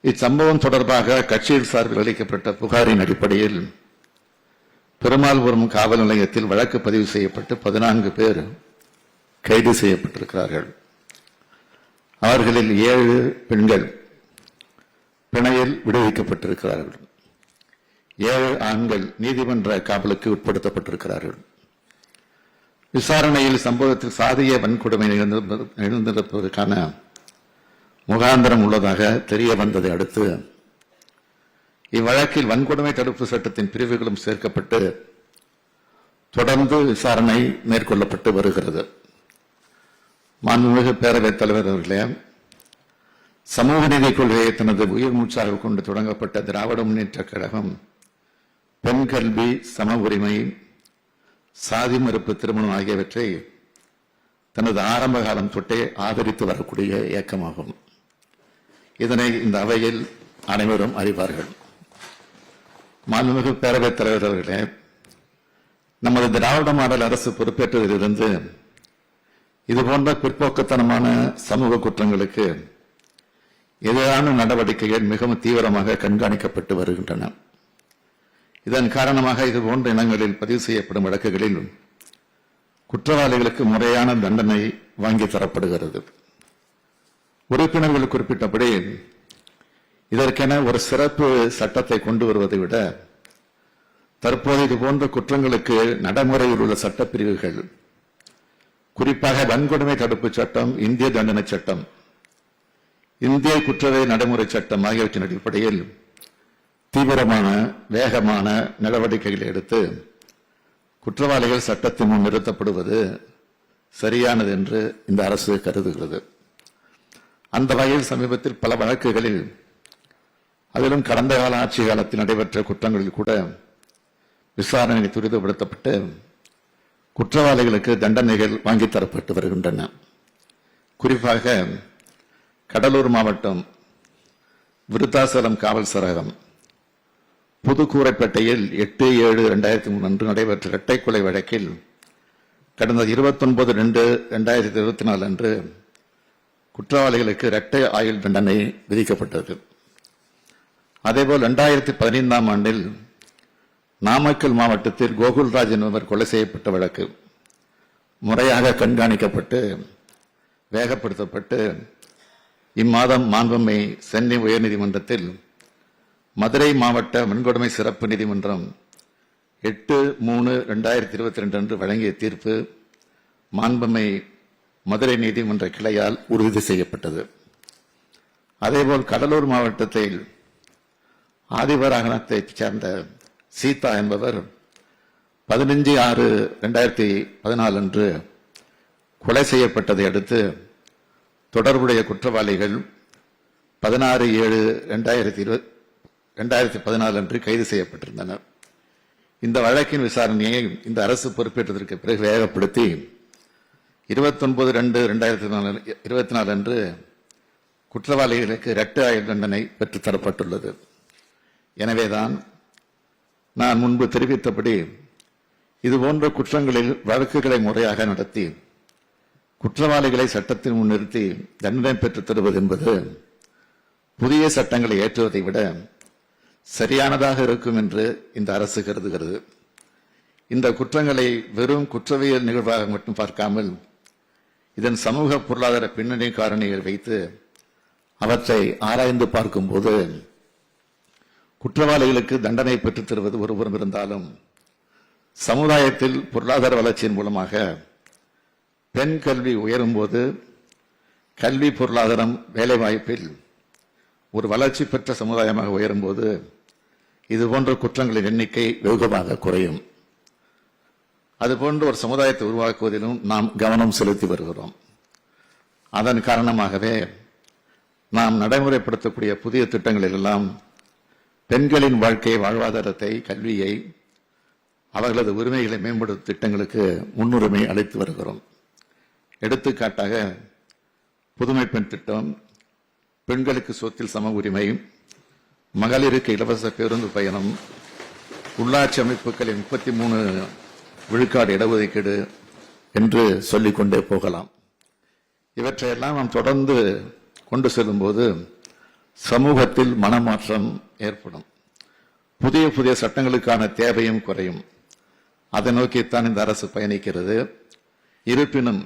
இச்சம்பவம் தொடர்பாக கட்சியின் சார்பில் அளிக்கப்பட்ட புகாரின் அடிப்படையில் பெருமாள்புரம் காவல் நிலையத்தில் வழக்கு பதிவு செய்யப்பட்டு 14 பேர் கைது செய்யப்பட்டிருக்கிறார்கள். அவர்களில் 7 பெண்கள் பிணையில் விடுவிக்கப்பட்டிருக்கிறார்கள். 7 ஆண்கள் நீதிமன்ற காவலுக்கு உட்படுத்தப்பட்டிருக்கிறார்கள். விசாரணையில் சம்பவத்தில் சாதிய வன்கொடுமை நிகழ்ந்திருப்பதற்கான முகாந்திரம் உள்ளதாக தெரிய வந்ததை அடுத்து இவ்வழக்கில் வன்கொடுமை தடுப்பு சட்டத்தின் பிரிவுகளும் சேர்க்கப்பட்டு தொடர்ந்து விசாரணை மேற்கொள்ளப்பட்டு வருகிறது. மாண்புமிகு பேரவைத் தலைவர் அவர்களே, சமூக நீதி கொள்கையை தனது உயிர் மூச்சாக கொண்டு தொடங்கப்பட்ட திராவிட முன்னேற்றக் கழகம் பெண் கல்வி, சம உரிமை, சாதி மறுப்பு திருமணம் ஆகியவற்றை தனது ஆரம்ப காலம் தொட்டே ஆதரித்து வரக்கூடிய இயக்கமாகும். இதனை இந்த அவையில் அனைவரும் அறிவார்கள். மாண்புமிகு பேரவைத் தலைவர் அவர்களே, நமது திராவிட மாடல் அரசு பொறுப்பேற்றதிலிருந்து இதுபோன்ற பிற்போக்குத்தனமான சமூக குற்றங்களுக்கு எதிரான நடவடிக்கைகள் மிகவும் தீவிரமாக கண்காணிக்கப்பட்டு வருகின்றன. இதன் காரணமாக இதுபோன்ற இனங்களில் பதிவு செய்யப்படும் வழக்குகளில் குற்றவாளிகளுக்கு முறையான தண்டனை வாங்கி தரப்படுகிறது. உறுப்பினர்கள் குறிப்பிட்டபடி இதற்கென ஒரு சிறப்பு சட்டத்தை கொண்டு வருவதை விட தற்போது இதுபோன்ற குற்றங்களுக்கு நடைமுறையில் உள்ள சட்டப்பிரிவுகள், குறிப்பாக வன்கொடுமை தடுப்பு சட்டம், இந்திய தண்டனை சட்டம், இந்திய குற்றவியல் நடைமுறை சட்டம் ஆகியவற்றின் அடிப்படையில் தீவிரமான வேகமான நடவடிக்கைகளை எடுத்து குற்றவாளிகள் சட்டத்தின் முன் நிறுத்தப்படுவது சரியானது என்று இந்த அரசு கருதுகிறது. அந்த வகையில் சமீபத்தில் பல வழக்குகளில், அதிலும் கடந்த கால ஆட்சி காலத்தில் நடைபெற்ற குற்றங்களில் கூட விசாரணை துரிதப்படுத்தப்பட்டு குற்றவாளிகளுக்கு தண்டனைகள் வாங்கித் தரப்பட்டு வருகின்றன. குறிப்பாக கடலூர் மாவட்டம் விருத்தாசலம் காவல் சரகம் புதுக்கூரைப்பேட்டையில் 8/7/2003 அன்று நடைபெற்ற இரட்டை கொலை வழக்கில் கடந்த 29/2/2024 அன்று குற்றவாளிகளுக்கு இரட்டை ஆயுள் தண்டனை விதிக்கப்பட்டது. அதேபோல் 2015ஆம் ஆண்டில் நாமக்கல் மாவட்டத்தில் கோகுல்ராஜ் என்பவர் கொலை செய்யப்பட்ட வழக்கு முறையாக கண்காணிக்கப்பட்டு வேகப்படுத்தப்பட்டு இம்மாதம் மாண்புமை சென்னை உயர்நீதிமன்றத்தில் மதுரை மாவட்ட வன்கொடுமை சிறப்பு நீதிமன்றம் 8/3/2022 அன்று வழங்கிய தீர்ப்பு மாண்புமை மதுரை நீதிமன்ற கிளையால் உறுதி செய்யப்பட்டது. அதேபோல் கடலூர் மாவட்டத்தில் ஆதிவராகனத்தைச் சேர்ந்த சீதா என்பவர் 15/6/2014 அன்று கொலை செய்யப்பட்டதை அடுத்து தொடர்புடைய குற்றவாளிகள் 16/7/2014 அன்று கைது செய்யப்பட்டிருந்தனர். இந்த வழக்கின் விசாரணையை இந்த அரசு பொறுப்பேற்றதற்கு பிறகு வேகப்படுத்தி 29/2/2024 அன்று குற்றவாளிகளுக்கு இரட்டை ஆயுள் தண்டனை பெற்றுத் தரப்பட்டுள்ளது. எனவேதான் நான் முன்பு தெரிவித்தபடி இதுபோன்ற குற்றங்களில் வழக்குகளை முறையாக நடத்தி குற்றவாளிகளை சட்டத்தின் முன் நிறுத்தி தண்டனை பெற்றுத் தருவது என்பது புதிய சட்டங்களை ஏற்றுவதை விட சரியானதாக இருக்கும் என்று இந்த அரசு கருதுகிறது. இந்த குற்றங்களை வெறும் குற்றவியல் நிகழ்வாக மட்டும் பார்க்காமல் இதன் சமூக பொருளாதார பின்னணி காரணிகள் வைத்து அவற்றை ஆராய்ந்து பார்க்கும்போது குற்றவாளிகளுக்கு தண்டனை பெற்றுத் தருவது ஒருபுறம் இருந்தாலும் சமுதாயத்தில் பொருளாதார வளர்ச்சியின் மூலமாக பெண் கல்வி உயரும் போது கல்வி, பொருளாதாரம், வேலைவாய்ப்பில் ஒரு வளர்ச்சி பெற்ற சமுதாயமாக உயரும் போது இதுபோன்ற குற்றங்களின் எண்ணிக்கை வெகுவாக குறையும். அதுபோன்ற ஒரு சமுதாயத்தை உருவாக்குவதிலும் நாம் கவனம் செலுத்தி வருகிறோம். அதன் காரணமாகவே நாம் நடைமுறைப்படுத்தக்கூடிய புதிய திட்டங்களில் எல்லாம் பெண்களின் வாழ்க்கை, வாழ்வாதாரத்தை, கல்வியை, அவர்களது உரிமைகளை மேம்படுத்தும் திட்டங்களுக்கு முன்னுரிமை அளித்து வருகிறோம். எடுத்துக்காட்டாக புதுமை பெண் திட்டம், பெண்களுக்கு சொத்தில் சம உரிமை, மகளிருக்கு இலவச பேருந்து பயணம், உள்ளாட்சி அமைப்புகளில் 33 விழுக்காடு இடஒதுக்கீடு என்று சொல்லிக்கொண்டே போகலாம். இவற்றையெல்லாம் நாம் தொடர்ந்து கொண்டு செல்லும் போது சமூகத்தில் மனமாற்றம் ஏற்படும். புதிய புதிய சட்டங்களுக்கான தேவையும் குறையும். அதை நோக்கித்தான் இந்த அரசு பயணிக்கிறது. இருப்பினும்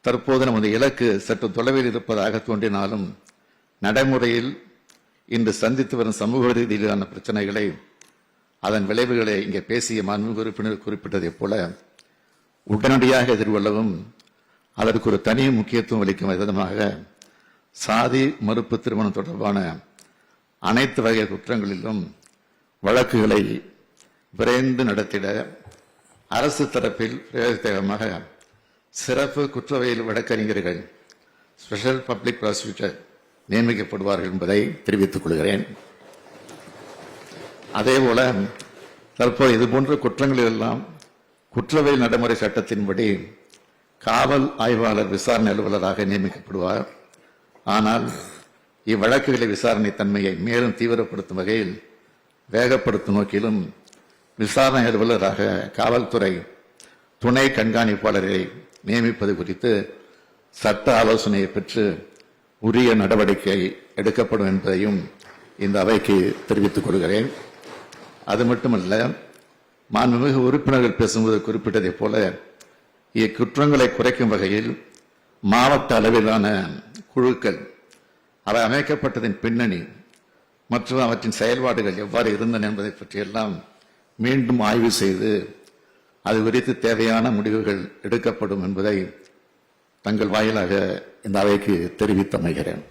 தற்போது நமது இலக்கு சற்று தொலைவில் இருப்பதாக தோன்றினாலும் நடைமுறையில் இன்று சந்தித்து வரும் சமூக ரீதியிலான பிரச்சனைகளை, அதன் விளைவுகளை இங்கே பேசிய மாண்புமிகு உறுப்பினர் குறிப்பிட்டதைப் போல உடனடியாக எதிர்கொள்ளவும் அதற்கு ஒரு தனி முக்கியத்துவம் அளிக்கும் விதமாக சாதி மறுப்பு திருமணம் தொடர்பான அனைத்து வகை குற்றங்களிலும் வழக்குகளை விரைந்து நடத்திட அரசு தரப்பில் பிரயோஜனமாக சிறப்பு குற்றவியல் வழக்கறிஞர்கள், ஸ்பெஷல் பப்ளிக் ப்ராசிக்யூட்டர் நியமிக்கப்படுவார்கள் என்பதை தெரிவித்துக் கொள்கிறேன். அதேபோல தற்போது இதுபோன்ற குற்றங்களில் எல்லாம் குற்றவியல் நடைமுறை சட்டத்தின்படி காவல் ஆய்வாளர் விசாரணை அலுவலராக நியமிக்கப்படுவார். ஆனால் இவ்வழக்குகளை விசாரணை தன்மையை மேலும் தீவிரப்படுத்தும் வகையில் வேகப்படுத்தும் நோக்கிலும் விசாரணை அலுவலராக காவல்துறை துணை கண்காணிப்பாளரை நியமிப்பது குறித்து சட்ட ஆலோசனையை பெற்று உரிய நடவடிக்கை எடுக்கப்படும் என்பதையும் இந்த அவைக்கு தெரிவித்துக் கொள்கிறேன். அது மட்டுமல்ல, மாண்புமிகு உறுப்பினர்கள் பேசும்போது குறிப்பிட்டதைப் போல இக்குற்றங்களை குறைக்கும் வகையில் மாவட்ட அளவிலான குழுக்கள், அவை அமைக்கப்பட்டதின் பின்னணி மற்றும் அவற்றின் செயல்பாடுகள் எவ்வாறு இருந்தன என்பதை பற்றியெல்லாம் மீண்டும் ஆய்வு செய்து அது குறித்து தேவையான முடிவுகள் எடுக்கப்படும் என்பதை தங்கள் வாயிலாக இந்த அவைக்கு தெரிவித்தமைகிறேன்.